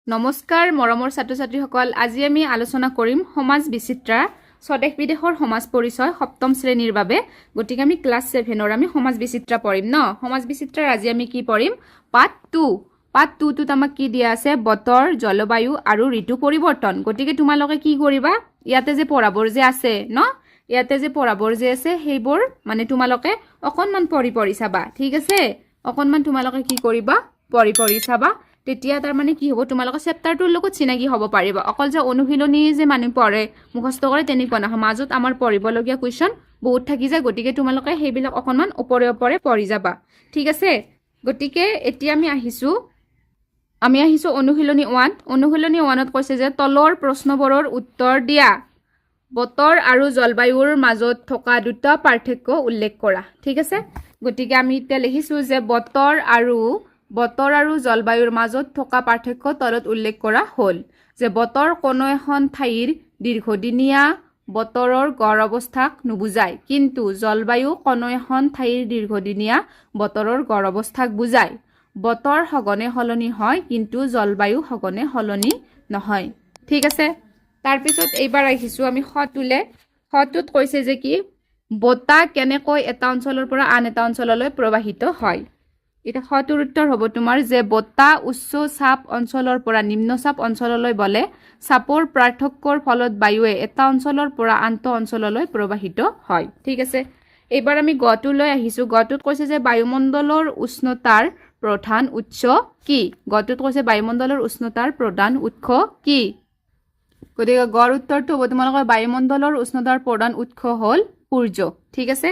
নমস্কাৰ মৰমৰ ছাত্ৰ-ছাত্ৰীসকল, আজি আমি আলোচনা কৰিম সমাজ বিচিত্ৰা স্বদেশ বিদেশৰ সমাজ পৰিচয় সপ্তম শ্ৰেণীৰ বাবে। গতিকে আমি ক্লাছ 7ৰ আমি সমাজ বিচিত্ৰা পঢ়িম ন। সমাজ বিচিত্ৰাৰ আজি আমি কি পঢ়িম? পাৰ্ট 2। পাৰ্ট 2 টোত আমাক কি দিয়া আছে? বতৰ, জলবায়ু আৰু ঋতু পৰিৱৰ্তন। গতিকে তোমালোকে কি কৰিবা? ইয়াতে যে পঢ়াবোৰ যে আছে ন, ইয়াতে যে পঢ়াবোৰ যে আছে সেইবোৰ মানে তোমালোকে অকণমান পঢ়ি চাবা, ঠিক আছে? অকণমান তোমালোকে কি কৰিবা? পঢ়ি চাবা। তেতিয়া তাৰ মানে কি হ'ব, তোমালোকৰ চেপ্টাৰটোৰ লগত চিনাকি হ'ব পাৰিবা। অকল যে অনুশীলনী যে মানুহ পঢ়ে মুখস্থ কৰে তেনেকুৱা নহয়, মাজত আমাৰ পঢ়িবলগীয়া কুৱেশ্যন বহুত থাকি যায়। গতিকে তোমালোকে সেইবিলাক অকণমান ওপৰে পঢ়ি যাবা, ঠিক আছে? গতিকে এতিয়া আমি আহিছোঁ অনুশীলনী 1। অনুশীলনী 1ত কৈছে যে তলৰ প্ৰশ্নবোৰৰ উত্তৰ দিয়া। বতৰ আৰু জলবায়ুৰ মাজত থকা দুটা পাৰ্থক্য উল্লেখ কৰা, ঠিক আছে? গতিকে আমি এতিয়া লিখিছোঁ যে বতৰ আৰু জলবায়ুৰ মাজত থকা পাৰ্থক্য তলত উল্লেখ কৰা হ'ল যে বতৰ কোনো এখন ঠাইৰ দীৰ্ঘদিনীয়া বতৰৰ গড় অৱস্থাক নুবুজায়, কিন্তু জলবায়ু কোনো এখন ঠাইৰ দীৰ্ঘদিনীয়া বতৰৰ গড় অৱস্থাক বুজায়। বতৰ সঘনে সলনি হয়, কিন্তু জলবায়ু সঘনে সলনি নহয়, ঠিক আছে? তাৰপিছত এইবাৰ আহিছোঁ আমি খটোত কৈছে যে কি বতাহ কেনেকৈ এটা অঞ্চলৰ পৰা আন এটা অঞ্চললৈ প্ৰবাহিত হয়। এতিয়া খটোৰ উত্তৰ হ'ব তোমাৰ যে বতাহ উচ্চ চাপ অঞ্চলৰ পৰা নিম্ন চাপ অঞ্চললৈ বলে। চাপৰ পাৰ্থক্যৰ ফলত বায়ুৱে এটা অঞ্চলৰ পৰা আনটো অঞ্চললৈ প্ৰবাহিত হয়, ঠিক আছে? এইবাৰ আমি গটোলৈ আহিছোঁ। গটোত কৈছে যে বায়ুমণ্ডলৰ উষ্ণতাৰ প্ৰধান উৎস কি? গটোত কৈছে বায়ুমণ্ডলৰ উষ্ণতাৰ প্ৰধান উৎস কি? গতিকে গড় উত্তৰটো হ'ব তোমালোকৰ বায়ুমণ্ডলৰ উষ্ণতাৰ প্ৰধান উৎস হ'ল সূৰ্য, ঠিক আছে?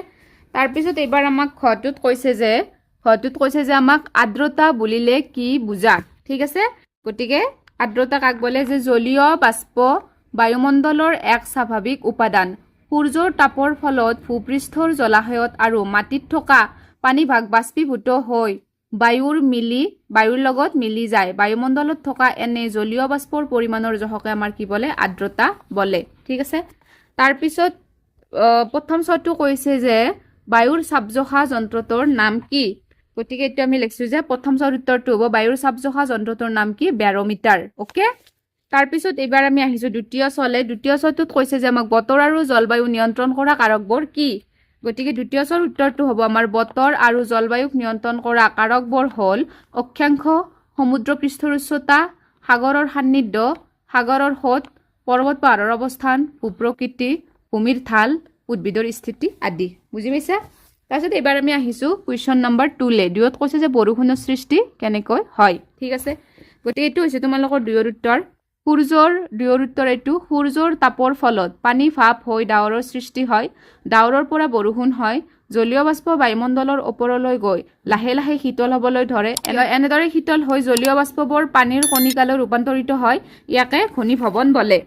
তাৰপিছত এইবাৰ আমাক খটোত কৈছে যে আমাক আৰ্দ্ৰতা বুলিলে কি বুজা, ঠিক আছে? গতিকে আৰ্দ্ৰতা কাক বোলে? যে জলীয় বাষ্প বায়ুমণ্ডলৰ এক স্বাভাৱিক উপাদান। সূৰ্যৰ তাপৰ ফলত ভূপৃষ্ঠৰ জলাশয়ত আৰু মাটিত থকা পানীভাগ বাষ্পীভূত হৈ বায়ুৰ লগত মিলি যায়। বায়ুমণ্ডলত থকা এনে জলীয় বাষ্পৰ পৰিমাণৰ জহকে আমাৰ কি বোলে? আৰ্দ্ৰতা বোলে, ঠিক আছে? তাৰপিছত প্ৰথম শ্বটো কৈছে যে বায়ুৰ চাপজোখা যন্ত্ৰটোৰ নাম কি? গতিকে এতিয়া আমি লিখিছোঁ যে প্ৰথম শ্বট উত্তৰটো হ'ব বায়ুৰ চাপজোখা যন্ত্ৰটোৰ নাম কি? বেৰমিটাৰ, অ'কে? তাৰপিছত এইবাৰ আমি আহিছোঁ দ্বিতীয় শ্বটোত কৈছে যে আমাক বতৰ আৰু জলবায়ু নিয়ন্ত্ৰণ কৰা কাৰকবোৰ কি? গতিকে দ্বিতীয় শ্বট উত্তৰটো হ'ব আমাৰ বতৰ আৰু জলবায়ুক নিয়ন্ত্ৰণ কৰা কাৰকবোৰ হ'ল অক্ষাংশ, সমুদ্ৰ পৃষ্ঠৰ উচ্চতা, সাগৰৰ সান্নিধ্য, সাগৰৰ সোঁত, পৰ্বত পাহাৰৰ অৱস্থান, ভূপ্ৰকৃতি, ভূমিৰ ঢাল, উদ্ভিদৰ স্থিতি আদি। বুজি পাইছা? তাৰপিছত এইবাৰ আমি আহিছোঁ কুৱেশ্যন নম্বৰ 2লৈ। 2ত কৈছে যে বৰষুণৰ সৃষ্টি কেনেকৈ হয়, ঠিক আছে? গতিকে এইটো হৈছে তোমালোকৰ 2ৰ উত্তৰ। 2ৰ উত্তৰ এইটো। সূৰ্যৰ তাপৰ ফলত পানী ভাপ হৈ ডাৱৰৰ সৃষ্টি হয়। ডাৱৰৰ পৰা বৰষুণ হয়। জলীয় বাষ্প বায়ুমণ্ডলৰ ওপৰলৈ গৈ লাহে লাহে শীতল হ'বলৈ ধৰে। এনেদৰে শীতল হৈ জলীয় বাষ্পবোৰ পানীৰ কণিকালৈ ৰূপান্তৰিত হয়। ইয়াকে ঘনীভৱন বোলে।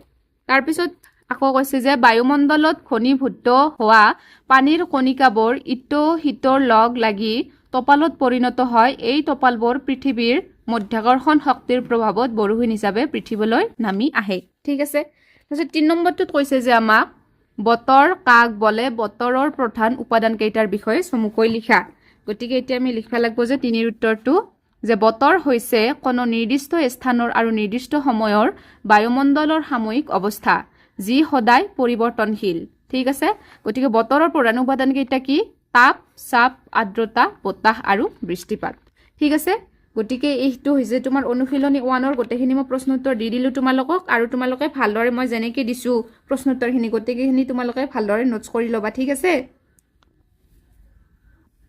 তাৰপিছত আকৌ কৈছে যে বায়ুমণ্ডলত ঘনীভূত হোৱা পানীৰ কণিকাবোৰ ইটো সিটোৰ লগ লাগি টোপালত পৰিণত হয়। এই টোপালবোৰ পৃথিৱীৰ মধ্যাকৰ্ষণ শক্তিৰ প্ৰভাৱত বৰষুণ হিচাপে পৃথিৱীলৈ নামি আহে, ঠিক আছে? তাৰপিছত 3 নম্বৰটোত কৈছে যে আমাক বতৰ কাক বোলে? বতৰৰ প্ৰধান উপাদান কেইটাৰ বিষয়ে চমুকৈ লিখা। গতিকে এতিয়া আমি লিখিব লাগিব যে 3ৰ উত্তৰটো যে বতৰ হৈছে কোনো নিৰ্দিষ্ট স্থানৰ আৰু নিৰ্দিষ্ট সময়ৰ বায়ুমণ্ডলৰ সাময়িক অৱস্থা, যি সদায় পৰিৱৰ্তনশীল, ঠিক আছে? গতিকে বতৰৰ প্ৰধান উপাদান কেইটা কি? তাপ, চাপ, আৰ্দ্ৰতা, বতাহ আৰু বৃষ্টিপাত, ঠিক আছে? গতিকে এইটো হৈছে তোমাৰ অনুশীলনী 1ৰ গোটেইখিনি মই প্ৰশ্ন উত্তৰ দি দিলোঁ তোমালোকক, আৰু তোমালোকে ভালদৰে মই যেনেকৈ দিছোঁ প্ৰশ্ন উত্তৰখিনি গোটেইখিনি তোমালোকে ভালদৰে নোটছ কৰি ল'বা, ঠিক আছে?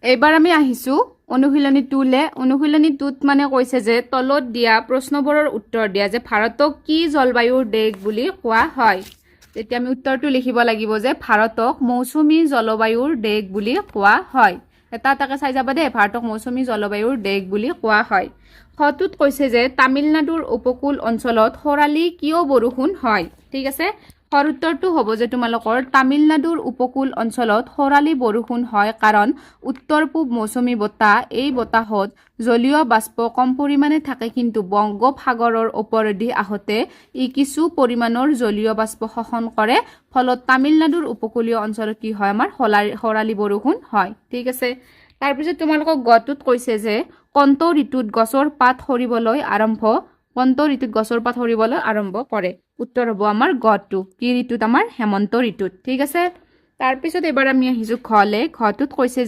এইবাৰ আমি আহিছোঁ অনুশীলনী 2লৈ। অনুশীলনী 2ত মানে কৈছে যে তলত দিয়া প্ৰশ্নবোৰৰ উত্তৰ দিয়া যে ভাৰতক কি জলবায়ুৰ দেশ বুলি কোৱা হয়? তেতিয়া আমি উত্তৰটো লিখিব লাগিব যে ভাৰতক মৌচুমী জলবায়ুৰ দেশ বুলি কোৱা হয়। এটা এটাকে চাই যাবা দেই। ভাৰতক মৌচুমী জলবায়ুৰ দেশ বুলি কোৱা হয়। খটোত কৈছে যে তামিলনাডুৰ উপকূল অঞ্চলত খৰালি কিয় বৰষুণ হয়, ঠিক আছে? খৰ উত্তৰটো হ'ব যে তোমালোকৰ তামিলনাডুৰ উপকূল অঞ্চলত খৰালি বৰষুণ হয় কাৰণ উত্তৰ পূব মৌচুমী বতাহ, এই বতাহত জলীয় বাষ্প কম পৰিমাণে থাকে, কিন্তু বংগোপসাগৰৰ ওপৰেদি আহোঁতে ই কিছু পৰিমাণৰ জলীয় বাষ্প শোষণ কৰে। ফলত তামিলনাডুৰ উপকূলীয় অঞ্চলত কি হয়? আমাৰ খৰালি বৰষুণ হয়, ঠিক আছে? তাৰপিছত তোমালোকক গটোত কৈছে যে কোনটো ঋতুত গছৰ পাত সৰিবলৈ আৰম্ভ কোনটো ঋতুত গছৰ পাত সৰিবলৈ আৰম্ভ কৰে উত্তৰ হ'ব আমাৰ গটো কি ঋতুত আমাৰ হেমন্ত ঋতুত ঠিক আছে তাৰপিছত এবাৰ আমি আহিছোঁ ঘলে ঘটোত কৈছে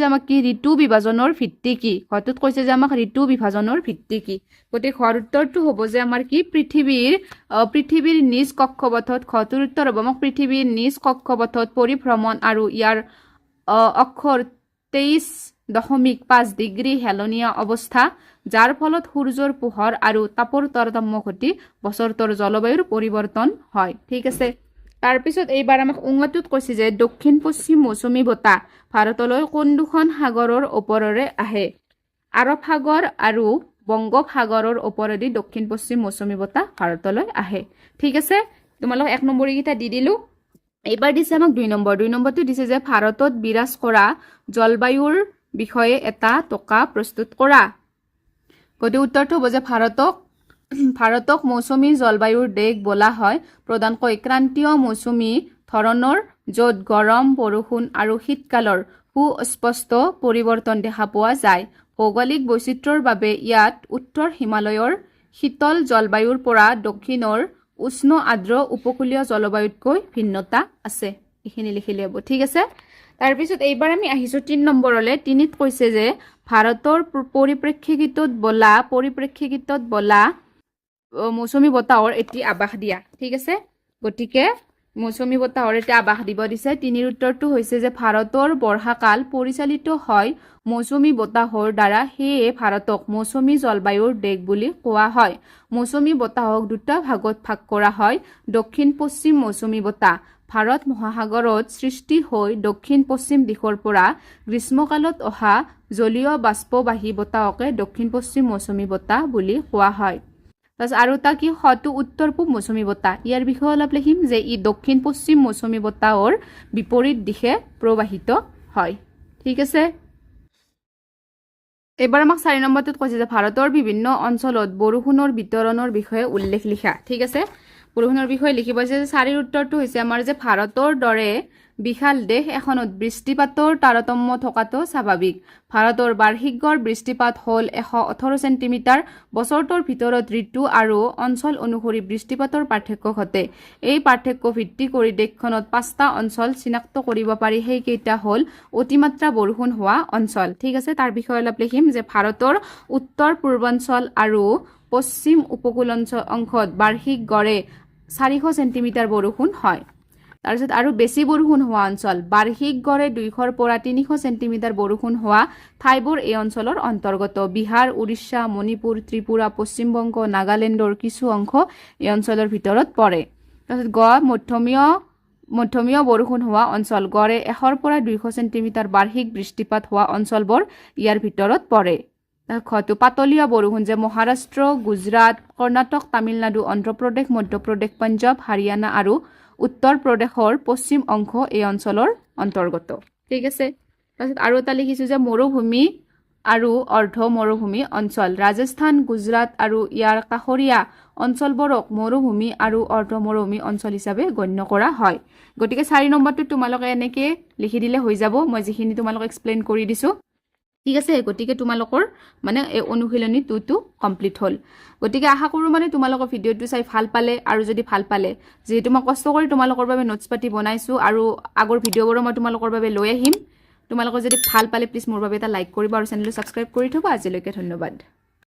যে আমাক কি ঋতু বিভাজনৰ ভিত্তি কি ঘটোত কৈছে যে আমাক ঋতু বিভাজনৰ ভিত্তি কি গতিকে ঘৰ উত্তৰটো হ'ব যে আমাৰ কি পৃথিৱীৰ নিজ কক্ষপথত ঘটোৰ উত্তৰ হ'ব আমাক পৃথিৱীৰ নিজ কক্ষপথত পৰিভ্ৰমণ আৰু ইয়াৰ অক্ষৰ 23.5 ডিগ্ৰী হেলনীয়া অৱস্থা যাৰ ফলত সূৰ্যৰ পোহৰ আৰু তাপৰ তাৰতম্য ঘটি বছৰটোৰ জলবায়ুৰ পৰিৱৰ্তন হয় ঠিক আছে তাৰপিছত এইবাৰ আমাক উঙাটোত কৈছে যে দক্ষিণ পশ্চিম মৌচুমী বতাহ ভাৰতলৈ কোন দুখন সাগৰৰ ওপৰেৰে আহে আৰব সাগৰ আৰু বংগোপসাগৰৰ ওপৰেদি দক্ষিণ পশ্চিম মৌচুমী বতাহ ভাৰতলৈ আহে ঠিক আছে তোমালোক 1 নম্বৰ কেইটা দি দিলো এইবাৰ দিছে আমাক 2 নম্বৰটো দিছে যে ভাৰতত বিৰাজ কৰা জলবায়ুৰ বিষয়ে এটা টকা প্ৰস্তুত কৰা গতিকে উত্তৰটো হ'ব যে ভাৰতক মৌচুমী জলবায়ুৰ দেশ বোলা হয় প্ৰধানকৈ ক্ৰান্তীয় মৌচুমী ধৰণৰ য'ত গৰম বৰষুণ আৰু শীতকালৰ সুস্পষ্ট পৰিৱৰ্তন দেখা পোৱা যায় ভৌগোলিক বৈচিত্ৰ্যৰ বাবে ইয়াত উত্তৰ হিমালয়ৰ শীতল জলবায়ুৰ পৰা দক্ষিণৰ উষ্ণ আৰ্দ্ৰ উপকূলীয় জলবায়ুতকৈ ভিন্নতা আছে এইখিনি লিখিলে হ'ব ঠিক আছে তাৰপিছত এইবাৰ আমি আহিছোঁ 3 নম্বৰলৈ 3ত কৈছে যে ভাৰতৰ পৰিপ্ৰেক্ষিতত বলা মৌচুমী বতাহৰ এটি আভাস দিয়া ঠিক আছে গতিকে মৌচুমী বতাহৰ এটা আভাস দিব দিছে 3ৰ উত্তৰটো হৈছে যে ভাৰতৰ বৰ্ষাকাল পৰিচালিত হয় মৌচুমী বতাহৰ দ্বাৰা সেয়ে ভাৰতক মৌচুমী জলবায়ুৰ দেশ বুলি কোৱা হয় মৌচুমী বতাহক দুটা ভাগত ভাগ কৰা হয় দক্ষিণ পশ্চিম মৌচুমী বতাহ ভাৰত মহাসাগৰত সৃষ্টি হৈ দক্ষিণ পশ্চিম দিশৰ পৰা গ্ৰীষ্মকালত অহা জলীয় বাষ্পবাহী বতাহকে দক্ষিণ পশ্চিম মৌচুমী বতাহ বুলি কোৱা হয় আৰু তা কি হয়তো উত্তৰ পূব মৌচুমী বতাহ ইয়াৰ বিষয়ে অলপ লিখিম যে ই দক্ষিণ পশ্চিম মৌচুমী বতাহৰ বিপৰীত দিশে প্ৰবাহিত হয় ঠিক আছে এবাৰ আমাক 4 নম্বৰটোত কৈছে যে ভাৰতৰ বিভিন্ন অঞ্চলত বৰষুণৰ বিতৰণৰ বিষয়ে উল্লেখ লিখা ঠিক আছে বৰষুণৰ বিষয়ে লিখিব যে 4ৰ উত্তৰটো হৈছে আমাৰ যে ভাৰতৰ দৰে বিশাল দেশ এখনত বৃষ্টিপাতৰ তাৰতম্য থকাটো স্বাভাৱিক ভাৰতৰ বাৰ্ষিক গড় বৃষ্টিপাত হ'ল 118 সেণ্টিমিটাৰ বছৰটোৰ ভিতৰত ঋতু আৰু অঞ্চল অনুসৰি বৃষ্টিপাতৰ পাৰ্থক্য ঘটে এই পাৰ্থক্য ভিত্তি কৰি দেশখনত 5টা অঞ্চল চিনাক্ত কৰিব পাৰি সেইকেইটা হ'ল অতিমাত্ৰা বৰষুণ হোৱা অঞ্চল ঠিক আছে তাৰ বিষয়ে অলপ লিখিম যে ভাৰতৰ উত্তৰ পূৰ্বাঞ্চল আৰু পশ্চিম উপকূল অংশত বাৰ্ষিক গড়ে 400 সেণ্টিমিটাৰ বৰষুণ হয় তাৰপিছত আৰু বেছি বৰষুণ হোৱা অঞ্চল বাৰ্ষিক গড়ে 200 পৰা 300 সেণ্টিমিটাৰ বৰষুণ হোৱা ঠাইবোৰ এই অঞ্চলৰ অন্তৰ্গত বিহাৰ উৰিষ্যা মণিপুৰ ত্ৰিপুৰা পশ্চিমবংগ নাগালেণ্ডৰ কিছু অংশ এই অঞ্চলৰ ভিতৰত পৰে তাৰপিছত মধ্যমীয় বৰষুণ হোৱা অঞ্চল গড়ে 100 পৰা 200 সেণ্টিমিটাৰ বাৰ্ষিক বৃষ্টিপাত হোৱা অঞ্চলবোৰ ইয়াৰ ভিতৰত পৰে হয়তো পাতলীয়া বৰষুণ যে মহাৰাষ্ট্ৰ গুজৰাট কৰ্ণাটক তামিলনাডু অন্ধ্ৰপ্ৰদেশ মধ্যপ্ৰদেশ পাঞ্জাব হাৰিয়ানা আৰু উত্তৰ প্ৰদেশৰ পশ্চিম অংশ এই অঞ্চলৰ অন্তৰ্গত ঠিক আছে তাৰপিছত আৰু এটা লিখিছোঁ যে মৰুভূমি আৰু অৰ্ধ মৰুভূমি অঞ্চল ৰাজস্থান গুজৰাট আৰু ইয়াৰ কাষৰীয়া অঞ্চলবোৰক মৰুভূমি আৰু অৰ্ধ মৰুভূমি অঞ্চল হিচাপে গণ্য কৰা হয় গতিকে 4 নম্বৰটো তোমালোকে এনেকৈ লিখি দিলে হৈ যাব মই যিখিনি তোমালোকক এক্সপ্লেইন কৰি দিছোঁ ঠিক আছে গতিকে তোমালোকৰ মানে এই অনুশীলনী 2টো কমপ্লিট হ'ল গতিকে আশা কৰোঁ মানে তোমালোকৰ ভিডিঅ'টো চাই ভাল পালে আৰু যদি ভাল পালে যেহেতু মই কষ্ট কৰি তোমালোকৰ বাবে নোটছ পাতি বনাইছোঁ আৰু আগৰ ভিডিঅ'বোৰো মই তোমালোকৰ বাবে লৈ আহিম তোমালোকৰ যদি ভাল পালে প্লিজ মোৰ বাবে এটা লাইক কৰিবা আৰু চেনেলটো ছাবস্ক্ৰাইব কৰি থবা আজিলৈকে ধন্যবাদ